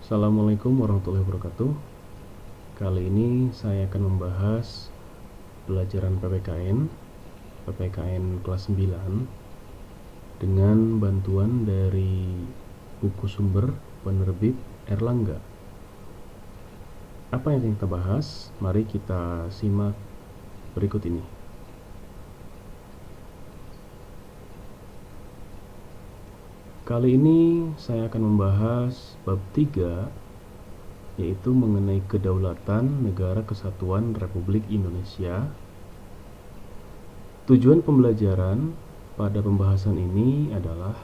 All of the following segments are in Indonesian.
Assalamualaikum warahmatullahi wabarakatuh. Kali ini saya akan membahas pelajaran PPKN kelas 9 dengan bantuan dari buku sumber penerbit Erlangga. Apa yang akan kita bahas? Mari kita simak berikut ini. Kali ini saya akan membahas bab 3, yaitu mengenai kedaulatan Negara Kesatuan Republik Indonesia. Tujuan pembelajaran pada pembahasan ini adalah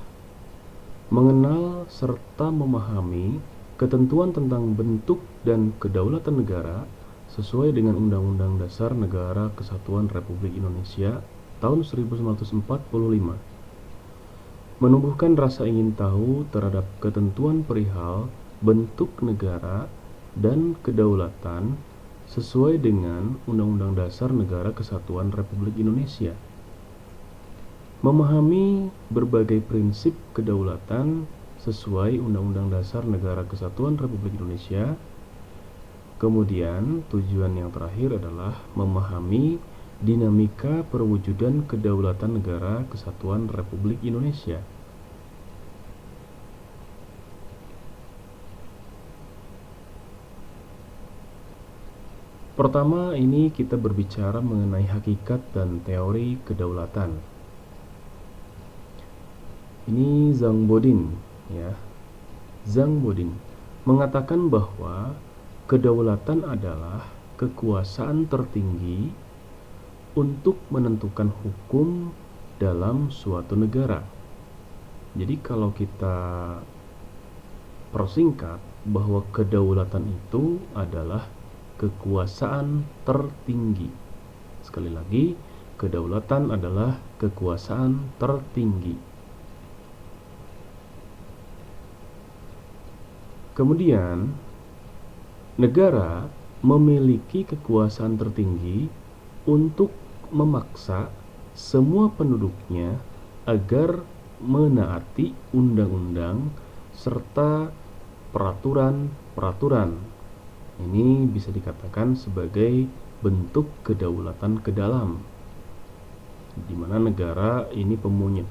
mengenal serta memahami ketentuan tentang bentuk dan kedaulatan negara sesuai dengan Undang-Undang Dasar Negara Kesatuan Republik Indonesia tahun 1945. Menumbuhkan rasa ingin tahu terhadap ketentuan perihal bentuk negara dan kedaulatan sesuai dengan Undang-Undang Dasar Negara Kesatuan Republik Indonesia. Memahami berbagai prinsip kedaulatan sesuai Undang-Undang Dasar Negara Kesatuan Republik Indonesia. Kemudian tujuan yang terakhir adalah memahami dinamika perwujudan kedaulatan Negara Kesatuan Republik Indonesia. Pertama, ini kita berbicara mengenai hakikat dan teori kedaulatan. Ini Zhang Bodin, ya. Zhang Bodin mengatakan bahwa kedaulatan adalah kekuasaan tertinggi untuk menentukan hukum dalam suatu negara. Jadi kalau kita persingkat bahwa kedaulatan itu adalah kekuasaan tertinggi. Sekali lagi, kedaulatan adalah kekuasaan tertinggi. Kemudian, negara memiliki kekuasaan tertinggi untuk memaksa semua penduduknya agar menaati undang-undang serta peraturan-peraturan. Ini bisa dikatakan sebagai bentuk kedaulatan ke dalam, di mana negara ini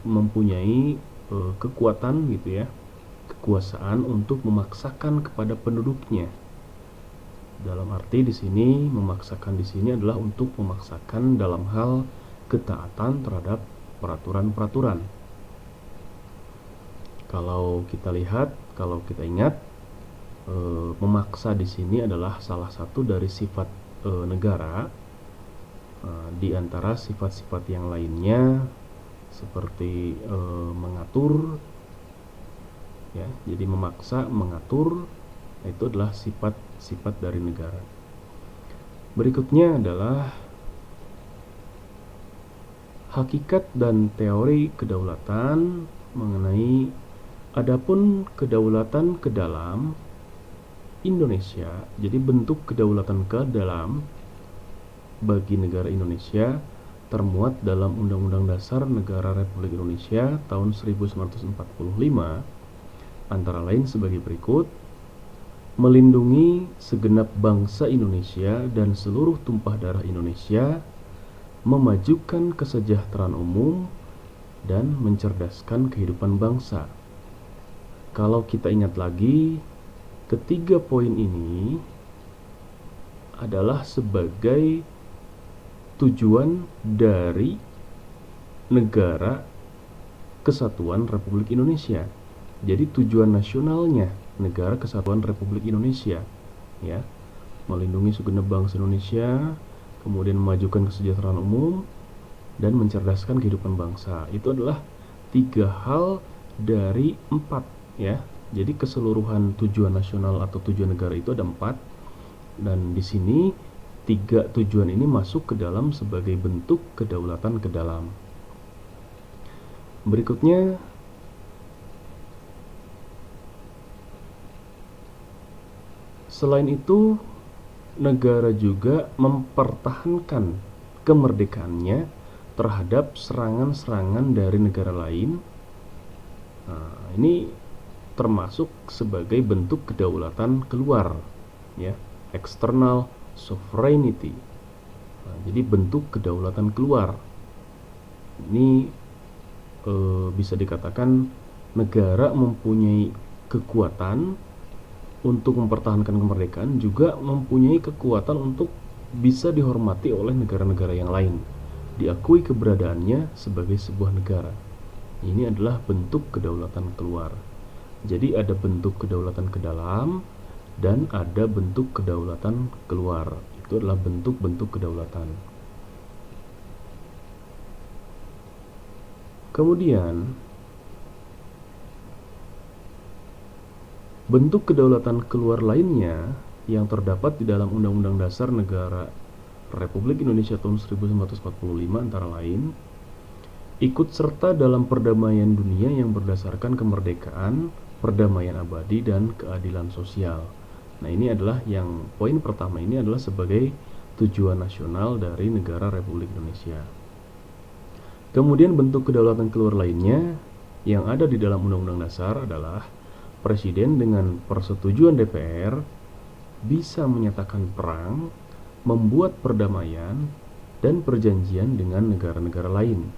mempunyai kekuatan gitu ya, kekuasaan untuk memaksakan kepada penduduknya. Dalam arti di sini memaksakan di sini adalah untuk memaksakan dalam hal ketaatan terhadap peraturan-peraturan. Kalau kita ingat, memaksa di sini adalah salah satu dari sifat negara. Di antara sifat-sifat yang lainnya seperti mengatur, ya. Jadi memaksa, mengatur, itu adalah sifat-sifat dari negara. Berikutnya adalah hakikat dan teori kedaulatan mengenai adapun kedaulatan ke dalam Indonesia. Jadi bentuk kedaulatan ke dalam bagi negara Indonesia termuat dalam Undang-Undang Dasar Negara Republik Indonesia tahun 1945, antara lain sebagai berikut: melindungi segenap bangsa Indonesia dan seluruh tumpah darah Indonesia, memajukan kesejahteraan umum, dan mencerdaskan kehidupan bangsa. Kalau kita ingat lagi, ketiga poin ini adalah sebagai tujuan dari Negara Kesatuan Republik Indonesia. Jadi tujuan nasionalnya Negara Kesatuan Republik Indonesia, ya, melindungi segenap bangsa Indonesia, kemudian memajukan kesejahteraan umum, dan mencerdaskan kehidupan bangsa. Itu adalah 3 hal dari 4, ya. Jadi keseluruhan tujuan nasional atau tujuan negara itu ada 4, dan di sini 3 tujuan ini masuk ke dalam sebagai bentuk kedaulatan ke dalam. Berikutnya, selain itu, negara juga mempertahankan kemerdekaannya terhadap serangan-serangan dari negara lain. Nah, ini termasuk sebagai bentuk kedaulatan keluar, ya, external sovereignty. Nah, jadi bentuk kedaulatan keluar ini bisa dikatakan negara mempunyai kekuatan untuk mempertahankan kemerdekaan, juga mempunyai kekuatan untuk bisa dihormati oleh negara-negara yang lain, diakui keberadaannya sebagai sebuah negara. Ini adalah bentuk kedaulatan keluar. Jadi ada bentuk kedaulatan ke dalam dan ada bentuk kedaulatan keluar. Itu adalah bentuk-bentuk kedaulatan. Kemudian bentuk kedaulatan keluar lainnya yang terdapat di dalam Undang-Undang Dasar Negara Republik Indonesia tahun 1945 antara lain ikut serta dalam perdamaian dunia yang berdasarkan kemerdekaan, perdamaian abadi, dan keadilan sosial. Nah, ini adalah yang poin pertama ini adalah sebagai tujuan nasional dari negara Republik Indonesia. Kemudian bentuk kedaulatan keluar lainnya yang ada di dalam Undang-Undang Dasar adalah Presiden dengan persetujuan DPR bisa menyatakan perang, membuat perdamaian, dan perjanjian dengan negara-negara lain.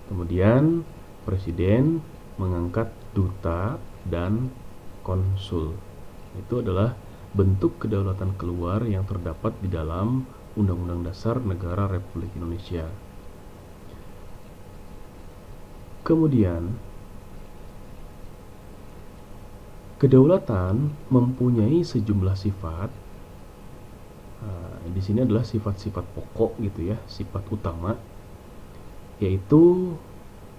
Kemudian Presiden mengangkat duta dan konsul. Itu adalah bentuk kedaulatan keluar yang terdapat di dalam Undang-Undang Dasar Negara Republik Indonesia. Kemudian kedaulatan mempunyai sejumlah sifat. Di sini adalah sifat-sifat pokok gitu ya, sifat utama, yaitu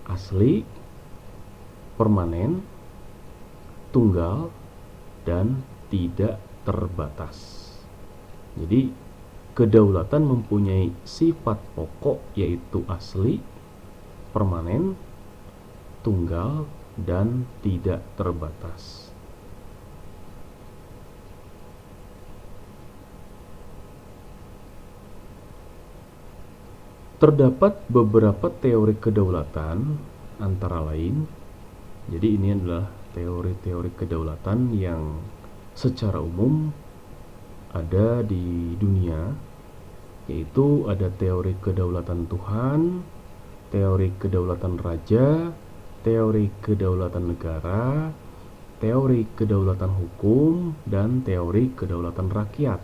asli, permanen, tunggal, dan tidak terbatas. Jadi kedaulatan mempunyai sifat pokok yaitu asli, permanen, tunggal, dan tidak terbatas. Terdapat beberapa teori kedaulatan antara lain. Jadi ini adalah teori-teori kedaulatan yang secara umum ada di dunia, yaitu ada teori kedaulatan Tuhan, teori kedaulatan raja, teori kedaulatan negara, teori kedaulatan hukum, dan teori kedaulatan rakyat.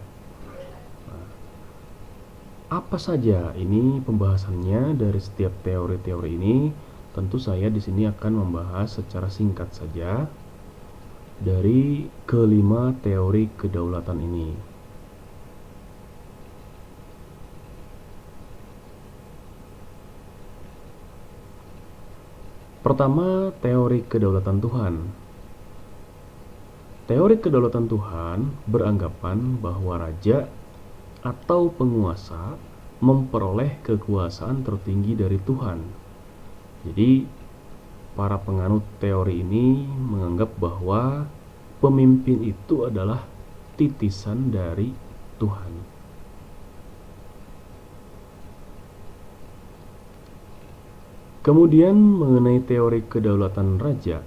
Apa saja ini pembahasannya dari setiap teori-teori ini? Tentu saya di sini akan membahas secara singkat saja dari kelima teori kedaulatan ini. Pertama, teori kedaulatan Tuhan. Teori kedaulatan Tuhan beranggapan bahwa raja atau penguasa memperoleh kekuasaan tertinggi dari Tuhan. Jadi para penganut teori ini menganggap bahwa pemimpin itu adalah titisan dari Tuhan. Kemudian mengenai teori kedaulatan raja.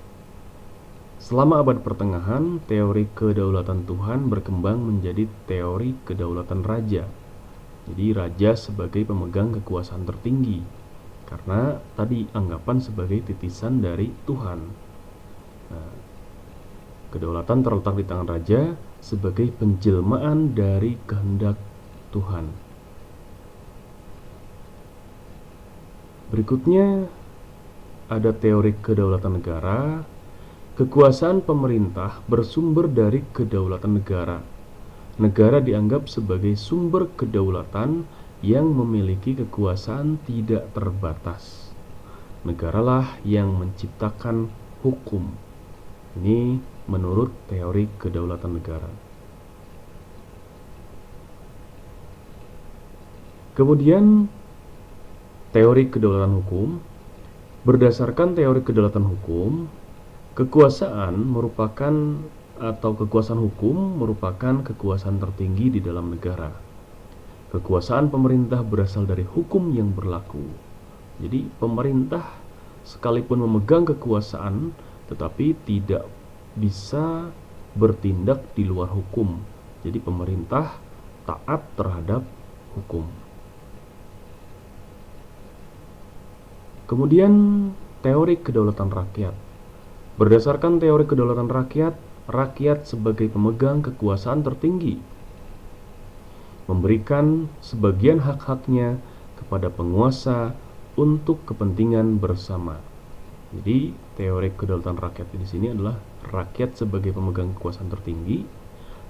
Selama abad pertengahan, teori kedaulatan Tuhan berkembang menjadi teori kedaulatan raja. Jadi raja sebagai pemegang kekuasaan tertinggi, karena tadi anggapan sebagai titisan dari Tuhan. Nah, kedaulatan terletak di tangan raja sebagai penjelmaan dari kehendak Tuhan. Berikutnya ada teori kedaulatan negara. Kekuasaan pemerintah bersumber dari kedaulatan negara. Negara dianggap sebagai sumber kedaulatan yang memiliki kekuasaan tidak terbatas. Negaralah yang menciptakan hukum. Ini menurut teori kedaulatan negara. Kemudian teori kedaulatan hukum. Berdasarkan teori kedaulatan hukum, kekuasaan hukum merupakan kekuasaan tertinggi di dalam negara. Kekuasaan pemerintah berasal dari hukum yang berlaku. Jadi pemerintah sekalipun memegang kekuasaan, tetapi tidak bisa bertindak di luar hukum. Jadi pemerintah taat terhadap hukum. Kemudian teori kedaulatan rakyat. Berdasarkan teori kedaulatan rakyat, rakyat sebagai pemegang kekuasaan tertinggi memberikan sebagian hak-haknya kepada penguasa untuk kepentingan bersama. Jadi teori kedaulatan rakyat di sini adalah rakyat sebagai pemegang kekuasaan tertinggi,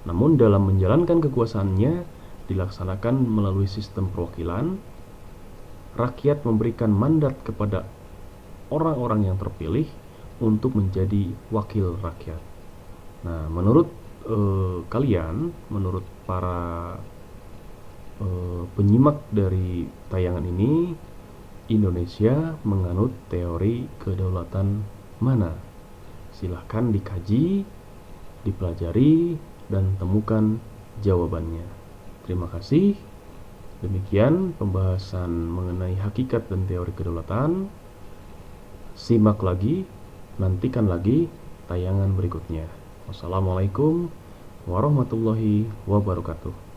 namun dalam menjalankan kekuasaannya dilaksanakan melalui sistem perwakilan. Rakyat memberikan mandat kepada orang-orang yang terpilih untuk menjadi wakil rakyat. Nah, menurut kalian, menurut para penyimak dari tayangan ini, Indonesia menganut teori kedaulatan mana? Silahkan dikaji, dipelajari, dan temukan jawabannya. Terima kasih. Demikian pembahasan mengenai hakikat dan teori kedaulatan. Simak lagi, nantikan lagi tayangan berikutnya. Wassalamualaikum warahmatullahi wabarakatuh.